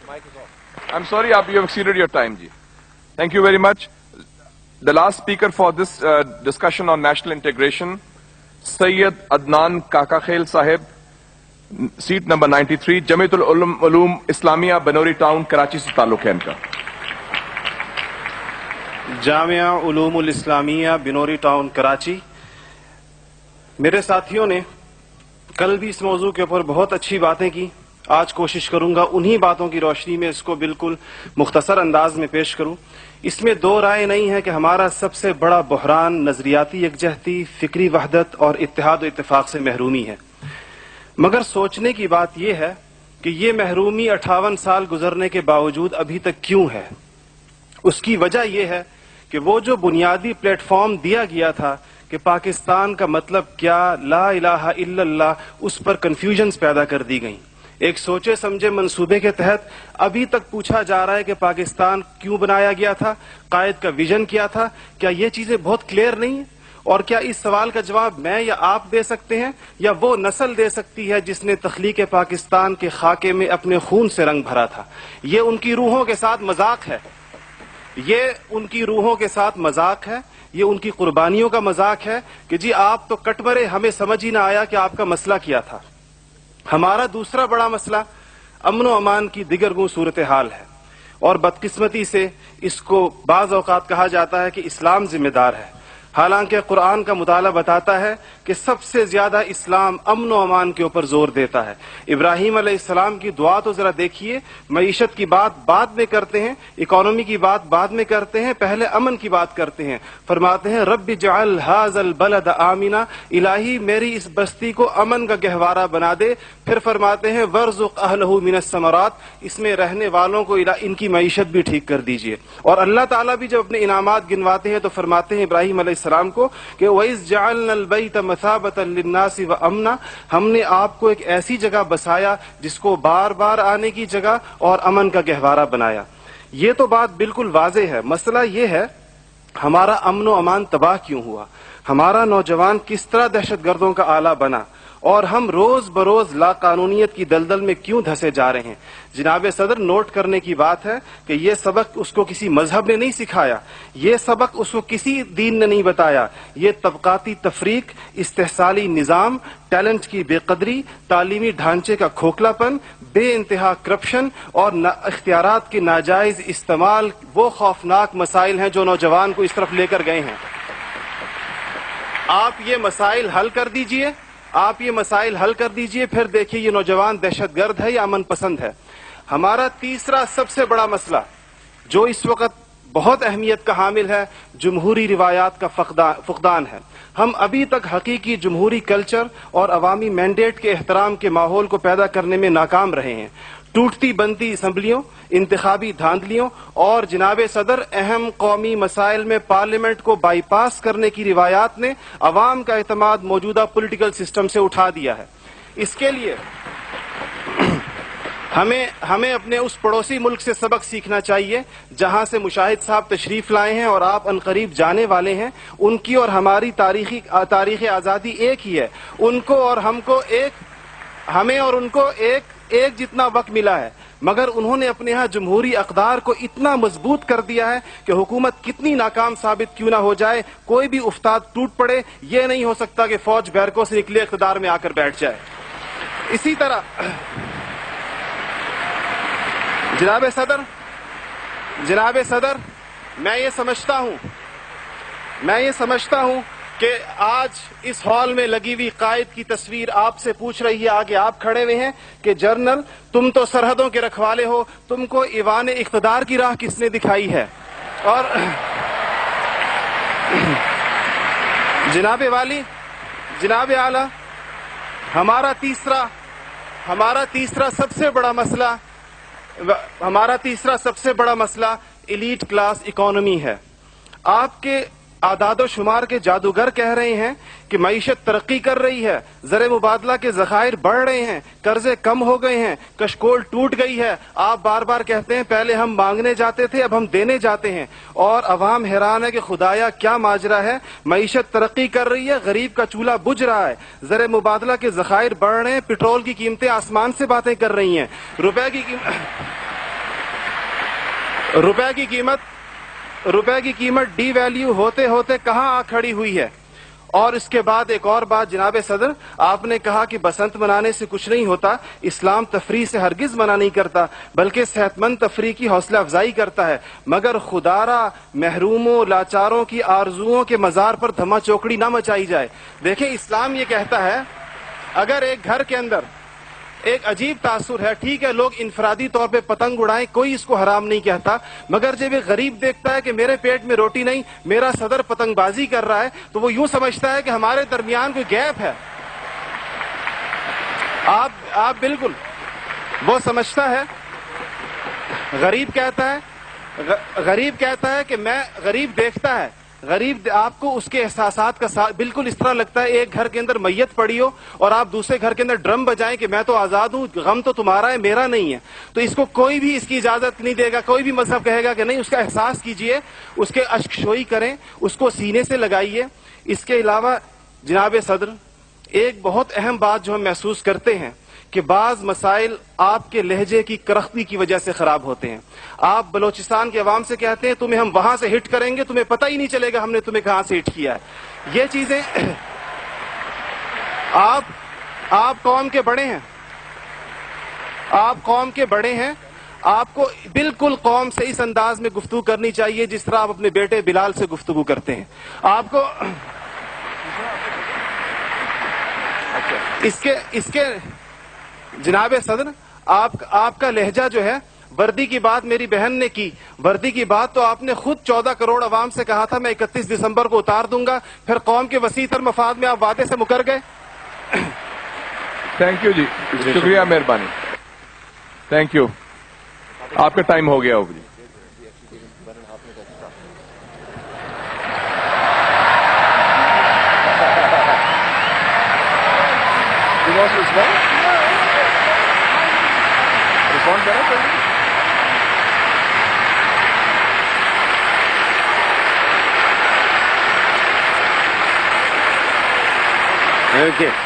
I'm sorry, you have exceeded your time, ji. Thank you very much. The last speaker for this discussion on national integration, Sayyid Adnan Kakakhail Sahib, seat number 93, Jamiatul Ulum Islamia, Banori Town, Karachi se ताल्लुक है इनका. Jamia उलूमुल Islamia Binori town Karachi. मेरे साथियों ने कल भी इस मौजू के ऊपर बहुत अच्छी बातें की. आज कोशिश करूंगा उन्हीं बातों की रोशनी में इसको बिल्कुल मुख्तसर अंदाज में पेश करूं. इसमें दो राय नहीं है कि हमारा सबसे बड़ा बहरान नजरियाती यकजहती, फिक्री वहदत और इत्तेहाद व इत्तेफाक से महरूमी है. मगर सोचने की बात यह है कि ये महरूमी 58 साल गुजरने के बावजूद अभी तक क्यों है. उसकी वजह यह है कि वो जो बुनियादी प्लेटफॉर्म दिया गया था कि पाकिस्तान का मतलब क्या, ला इलाहा इल्लल्लाह, उस पर कंफ्यूजन्स पैदा कर दी गई. एक सोचे समझे मंसूबे के तहत अभी तक पूछा जा रहा है कि पाकिस्तान क्यों बनाया गया था, कायद का विजन क्या था. क्या ये चीजें बहुत क्लियर नहीं है? और क्या इस सवाल का जवाब मैं या आप दे सकते हैं या वो नस्ल दे सकती है जिसने तख्लीक पाकिस्तान के खाके में अपने खून से रंग भरा था. ये उनकी रूहों के साथ मजाक है. ये उनकी रूहों के साथ मजाक है. ये उनकी कुर्बानियों का मजाक है कि जी आप तो कट मरे, हमें समझ ही ना आया कि आपका मसला क्या था. हमारा दूसरा बड़ा मसला अमन व अमान की दिगरगू सूरत हाल है. और बदकिस्मती से इसको बाज़ औक़ात कहा जाता है कि इस्लाम जिम्मेदार है. हालांकि कुरान का मुताला बताता है कि सबसे ज्यादा इस्लाम अमन व अमान के ऊपर जोर देता है. इब्राहीम अलैहिस्सलाम की दुआ तो जरा देखिए. मईशत की बात बाद में करते हैं, इकोनॉमी की बात बाद में करते हैं, पहले अमन की बात करते हैं. फरमाते हैं रब्बि जअल हाज़ल बलद आमिना, इलाही मेरी इस बस्ती को अमन का गहवारा बना दे. फिर फरमाते हैं वर्ज़ुक़ अहलहू मिनस समरात, इसमें रहने वालों को इनकी मईशत भी ठीक कर दीजिए. और अल्लाह ताला भी जब अपने इनामात गिनवाते हैं तो फरमाते हैं इब्राहीम अलैहिस्सलाम को कि वइज़ जअलनल बैत मसाबतन लिन्नासि व अमना, हमने आपको एक ऐसी जगह बसाया जिसको बार बार आने की जगह और अमन का गहवारा बनाया. ये तो बात बिल्कुल वाज़ेह है. मसला ये है हमारा अमन व अमान तबाह क्यों हुआ, हमारा नौजवान किस तरह दहशतगर्दों का आला बना, और हम रोज बरोज लाकानूनियत की दलदल में क्यों धंसे जा रहे हैं. जनाब सदर, नोट करने की बात है कि ये सबक उसको किसी मजहब ने नहीं सिखाया, ये सबक उसको किसी दीन ने नहीं बताया. ये तबकाती तफरीक, इस्तेहसाली निज़ाम, टैलेंट की बेकदरी, तालीमी ढांचे का खोखलापन, बे इंतहा करप्शन और इख्तियारात के नाजायज इस्तेमाल वो खौफनाक मसाइल हैं जो नौजवान को इस तरफ लेकर गए हैं. आप ये मसाइल हल कर दीजिए, आप ये मसाइल हल कर दीजिए, फिर देखिए ये नौजवान दहशतगर्द है या अमन पसंद है. हमारा तीसरा सबसे बड़ा मसला जो इस वक्त बहुत अहमियत का हामिल है, जमहूरी रिवायात का फुकदान है. हम अभी तक हकीकी जमहूरी कल्चर और अवामी मैंडेट के एहतराम के माहौल को पैदा करने में नाकाम रहे हैं. टूटती बनती असम्बलियों, इंतखाबी धांधलियों और जनाब सदर अहम कौमी मसाइल में पार्लियामेंट को बाईपास करने की रिवायात ने अवाम का एतमाद मौजूदा पॉलिटिकल सिस्टम से उठा दिया है. इसके लिए हमें अपने उस पड़ोसी मुल्क से सबक सीखना चाहिए जहां से मुशाहिद साहब तशरीफ लाए हैं और आप अनकरीब जाने वाले हैं. उनकी और हमारी तारीख आज़ादी एक ही है. उनको और हमको हमें और उनको एक जितना वक्त मिला है, मगर उन्होंने अपने यहाँ जमहूरी अक़दार को इतना मजबूत कर दिया है कि हुकूमत कितनी नाकाम साबित क्यों ना हो जाए, कोई भी उफ्ताद टूट पड़े, ये नहीं हो सकता कि फौज बैरकों से निकले इक़्तिदार में आकर बैठ जाए. इसी तरह जनाब सदर, मैं ये समझता हूं कि आज इस हॉल में लगी हुई कायद की तस्वीर आपसे पूछ रही है, आगे आप खड़े हुए हैं कि जनरल तुम तो सरहदों के रखवाले हो, तुमको ईवान इख्तिदार की राह किसने दिखाई है. और जनाब आला, हमारा तीसरा सबसे बड़ा मसला एलीट क्लास इकोनॉमी है. आपके आदादो शुमार के जादूगर कह रहे हैं कि मईशत तरक्की कर रही है, ज़र मुबादला के ज़खायर बढ़ रहे हैं, कर्जे कम हो गए हैं, कशकोल टूट गई है. आप बार बार कहते हैं पहले हम मांगने जाते थे, अब हम देने जाते हैं. और अवाम हैरान है कि खुदाया क्या माजरा है. मईशत तरक्की कर रही है, गरीब का चूल्हा बुझ रहा है, ज़र मुबादला के ज़खायर बढ़ रहे हैं, पेट्रोल की कीमतें आसमान से बातें कर रही हैं, रुपए की روپے کی قیمت ڈی ویلیو ہوتے ہوتے کہاں آ کھڑی ہوئی ہے. اور اس کے بعد ایک اور بات جناب صدر, آپ نے کہا کہ بسنت منانے سے کچھ نہیں ہوتا. اسلام تفریح سے ہرگز منع نہیں کرتا, بلکہ صحت مند تفریح کی حوصلہ افزائی کرتا ہے, مگر خدارا محروموں لاچاروں کی آرزوؤں کے مزار پر دھما چوکڑی نہ مچائی جائے. دیکھیں اسلام یہ کہتا ہے اگر ایک گھر کے اندر ایک عجیب تاثر ہے, ٹھیک ہے لوگ انفرادی طور پہ پتنگ اڑائیں, کوئی اس کو حرام نہیں کہتا, مگر جب ایک غریب دیکھتا ہے کہ میرے پیٹ میں روٹی نہیں, میرا صدر پتنگ بازی کر رہا ہے, تو وہ یوں سمجھتا ہے کہ ہمارے درمیان کوئی گیپ ہے. آپ بالکل وہ سمجھتا ہے, غریب کہتا ہے کہ میں, غریب دیکھتا ہے, غریب آپ کو اس کے احساسات کا بالکل اس طرح لگتا ہے ایک گھر کے اندر میت پڑی ہو اور آپ دوسرے گھر کے اندر ڈرم بجائیں کہ میں تو آزاد ہوں, غم تو تمہارا ہے میرا نہیں ہے. تو اس کو کوئی بھی اس کی اجازت نہیں دے گا, کوئی بھی مذہب کہے گا کہ نہیں, اس کا احساس کیجئے, اس کے اشک شوئی کریں, اس کو سینے سے لگائیے. اس کے علاوہ جناب صدر ایک بہت اہم بات جو ہم محسوس کرتے ہیں کہ بعض مسائل آپ کے لہجے کی کرختی کی وجہ سے خراب ہوتے ہیں. آپ بلوچستان کے عوام سے کہتے ہیں تمہیں ہم وہاں سے ہٹ کریں گے, تمہیں پتہ ہی نہیں چلے گا ہم نے تمہیں کہاں سے ہٹ کیا ہے. یہ چیزیں آپ قوم کے بڑے ہیں, آپ کو بالکل قوم سے اس انداز میں گفتگو کرنی چاہیے جس طرح آپ اپنے بیٹے بلال سے گفتگو کرتے ہیں. آپ کو اس کے جناب صدر آپ کا لہجہ جو ہے, وردی کی بات میری بہن نے کی, وردی کی بات تو آپ نے خود 14 کروڑ عوام سے کہا تھا میں 31 دسمبر کو اتار دوں گا, پھر قوم کے وسیع تر مفاد میں آپ وعدے سے مکر گئے. تھینک یو جی, شکریہ, مہربانی, تھینک یو. آپ کا ٹائم ہو گیا ہوگا جی. Okay.